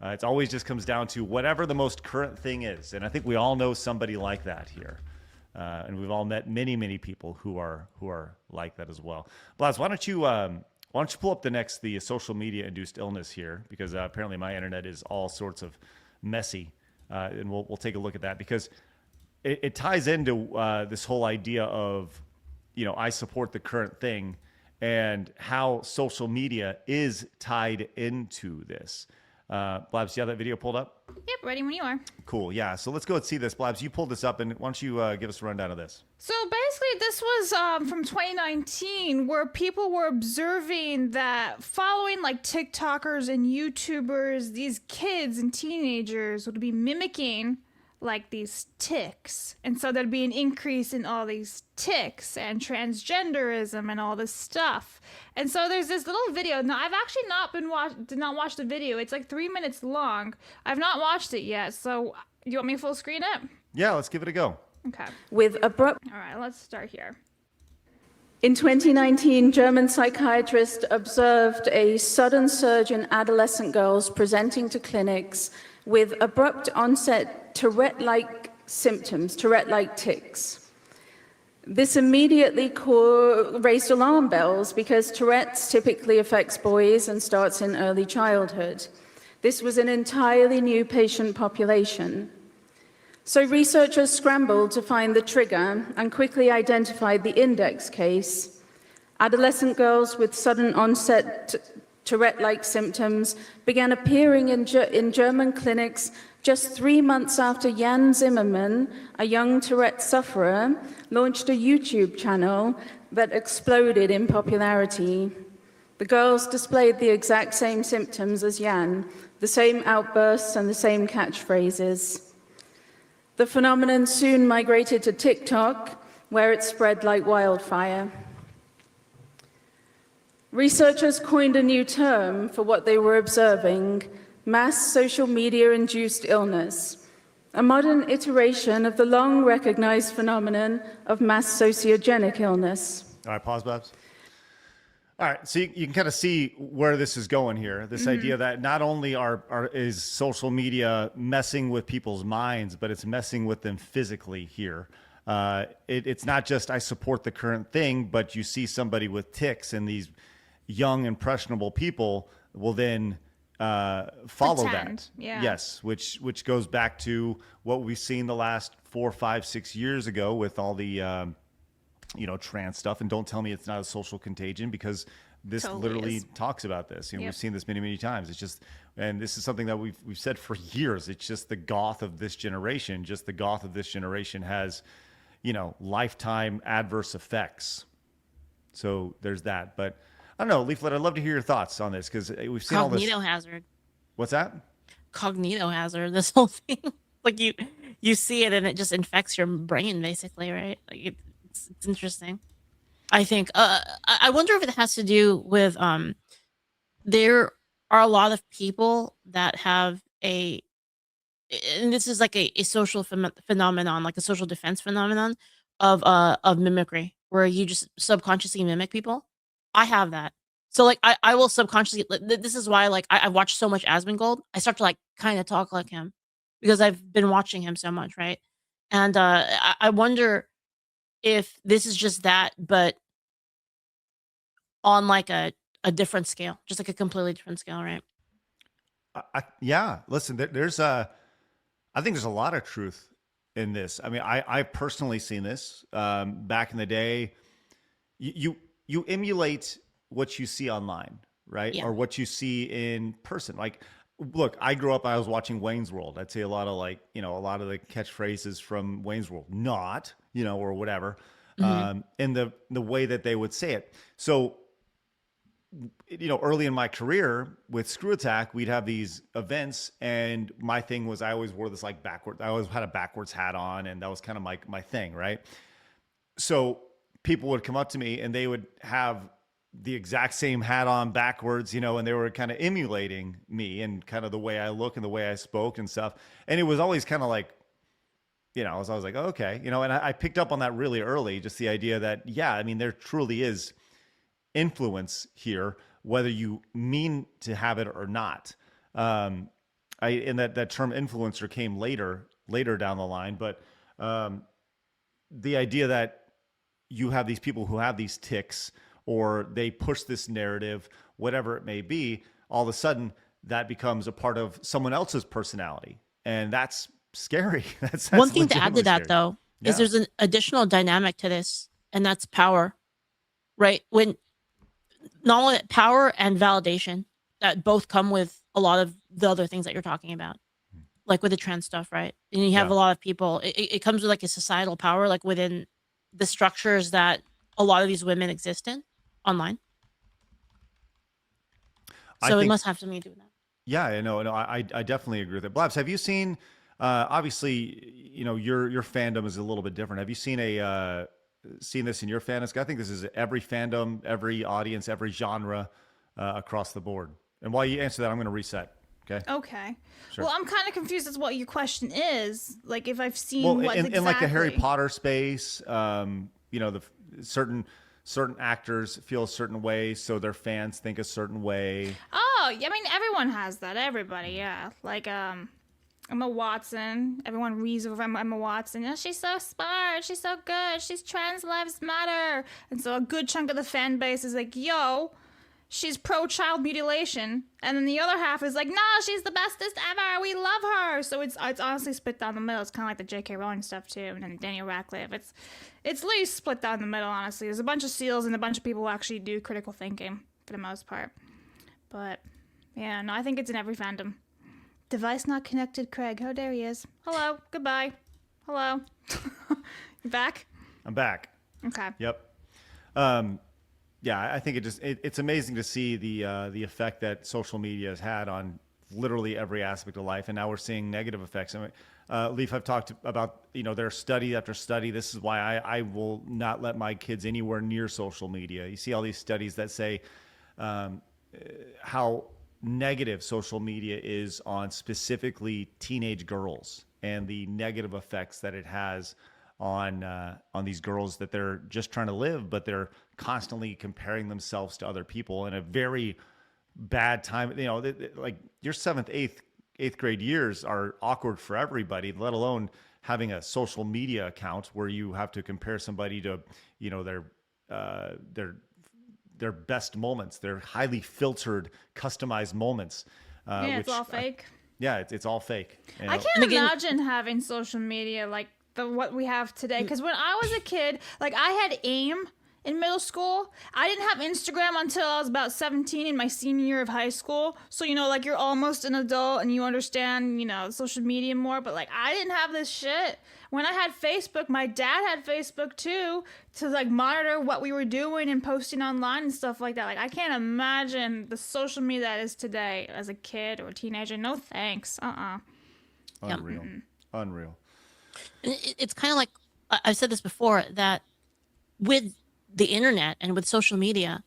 It's always just comes down to whatever the most current thing is. And I think we all know somebody like that here. And we've all met many, many people who are like that as well. Blabs, why don't you pull up the social media induced illness here, because apparently my internet is all sorts of messy, and we'll take a look at that, because it ties into this whole idea of, I support the current thing, and how social media is tied into this. Blabs, do you have that video pulled up? Yep, ready when you are. Cool, yeah. So let's go and see this. Blabs, you pulled this up, and why don't you give us a rundown of this? So basically, this was from 2019, where people were observing that following like TikTokers and YouTubers, these kids and teenagers would be mimicking like these tics, and so there'd be an increase in all these tics and transgenderism and all this stuff. And so there's this little video. Now, I've actually did not watch the video. It's like 3 minutes long. I've not watched it yet. So you want me to full screen it? Yeah, let's give it a go. Okay. With abrupt. All right, let's start here. In 2019, German psychiatrists observed a sudden surge in adolescent girls presenting to clinics with abrupt onset Tourette-like symptoms, Tourette-like tics. This immediately raised alarm bells, because Tourette's typically affects boys and starts in early childhood. This was an entirely new patient population. So researchers scrambled to find the trigger and quickly identified the index case. Adolescent girls with sudden onset Tourette-like symptoms began appearing in German clinics just 3 months after Jan Zimmerman, a young Tourette sufferer, launched a YouTube channel that exploded in popularity. The girls displayed the exact same symptoms as Jan, the same outbursts and the same catchphrases. The phenomenon soon migrated to TikTok, where it spread like wildfire. Researchers coined a new term for what they were observing: mass social media-induced illness, a modern iteration of the long-recognized phenomenon of mass sociogenic illness. All right, pause, Babs. All right, so you can kind of see where this is going here. This idea that not only is social media messing with people's minds, but it's messing with them physically here. It's not just I support the current thing, but you see somebody with tics, and these young, impressionable people will then follow that. Yeah. Yes, which goes back to what we've seen the last 4, 5, 6 years ago with all the trans stuff. And don't tell me it's not a social contagion, because this Totally literally is. talks about this. Yep. We've seen this many, many times. It's just, and this is something that we've said for years. It's just the goth of this generation. Just the goth of this generation has, lifetime adverse effects. So there's that. But I don't know, Leaflet, I'd love to hear your thoughts on this, because we've seen all this. Cognito hazard. What's that? Cognito hazard. This whole thing, like you see it and it just infects your brain, basically, right? Like it's interesting. I think. I wonder if it has to do with there are a lot of people that have and this is like a social phenomenon, like a social defense phenomenon of mimicry, where you just subconsciously mimic people. I have that. So like I will subconsciously, this is why like I watch so much Asmongold. I start to like kind of talk like him, because I've been watching him so much, right? And I wonder if this is just that, but on like a different scale, just like a completely different scale, right? Yeah, listen, I think there's a lot of truth in this. I mean, I personally seen this back in the day. You emulate what you see online, right? Yeah. Or what you see in person. Like, look, I grew up, I was watching Wayne's World. I'd say a lot of a lot of the catchphrases from Wayne's World, or whatever, in the way that they would say it. So, early in my career with Screw Attack, we'd have these events, and my thing was I always wore this I always had a backwards hat on, and that was kind of my thing, right? So people would come up to me and they would have the exact same hat on backwards, and they were kind of emulating me and kind of the way I look and the way I spoke and stuff. And it was always kind of like, I was always like, oh, okay. And I picked up on that really early, just the idea that, there truly is influence here, whether you mean to have it or not. I and that term influencer came later down the line, but the idea that you have these people who have these tics, or they push this narrative, whatever it may be, all of a sudden that becomes a part of someone else's personality. And that's scary. That's One thing to add to legitimately that, scary. though, is Yeah. there's an additional dynamic to this, and that's power, right? When not only power and validation that both come with a lot of the other things that you're talking about, like with the trans stuff, right? And you have Yeah. a lot of people, it comes with like a societal power, like within the structures that a lot of these women exist in online. I So it think, must have something to do with that. yeah, I definitely agree with it. Blabs, have you seen, obviously, your fandom is a little bit different. Have you seen seen this in your fandom? I think this is every fandom, every audience, every genre across the board. And while you answer that, I'm going to reset. Okay. Okay. Sure. Well, I'm kind of confused as what your question is. Like, if I've seen Well, what in like the Harry exactly. Potter space, the certain actors feel a certain way, so their fans think a certain way. Oh, I mean, everyone has that. Everybody, yeah. Like, Emma Watson. Everyone reads over Emma Watson. Oh, she's so smart. She's so good. She's trans lives matter. And so a good chunk of the fan base is like, yo, she's pro-child mutilation. And then the other half is like, no, she's the bestest ever. We love her. So it's honestly split down the middle. It's kind of like the J.K. Rowling stuff, too. And then Daniel Radcliffe. It's least split down the middle, honestly. There's a bunch of seals and a bunch of people who actually do critical thinking, for the most part. But, yeah, no, I think it's in every fandom. Device not connected, Craig. How dare he is. Hello. Goodbye. Hello. You back? I'm back. Okay. Yep. Yeah, I think it's amazing to see the effect that social media has had on literally every aspect of life, and now we're seeing negative effects. I mean, Leaf, I've talked about there's study after study. This is why I will not let my kids anywhere near social media. You see all these studies that say how negative social media is on specifically teenage girls, and the negative effects that it has on these girls, that they're just trying to live, but they're constantly comparing themselves to other people in a very bad time. Like your 7th, 8th grade years are awkward for everybody, let alone having a social media account where you have to compare somebody to, their best moments, their highly filtered, customized moments. Yeah, it's all fake. Yeah, it's all fake. I can't imagine having social media like what we have today. Because when I was a kid, like I had AIM in middle school. I didn't have Instagram until I was about 17 in my senior year of high school. So, like you're almost an adult and you understand, social media more. But like I didn't have this shit. When I had Facebook, my dad had Facebook too, to like monitor what we were doing and posting online and stuff like that. Like I can't imagine the social media that is today as a kid or a teenager. No thanks. Unreal. Yep. Unreal. It's kind of like I've said this before, that with the internet and with social media,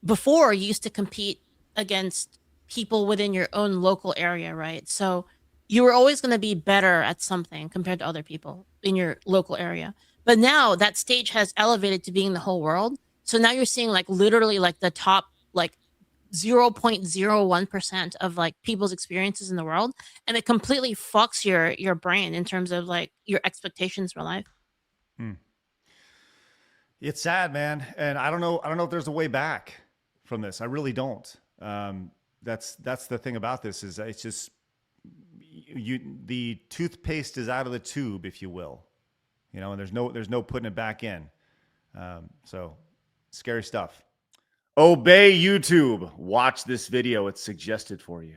before you used to compete against people within your own local area, right? So you were always going to be better at something compared to other people in your local area. But now that stage has elevated to being the whole world. So now you're seeing like literally like the top like 0.01% of like people's experiences in the world, and it completely fucks your brain in terms of like your expectations for life. It's sad, man, and I don't know if there's a way back from this. I really don't. That's the thing about this, is it's just the toothpaste is out of the tube, if you will, and there's no putting it back in. So scary stuff. Obey YouTube. Watch this video. It's suggested for you.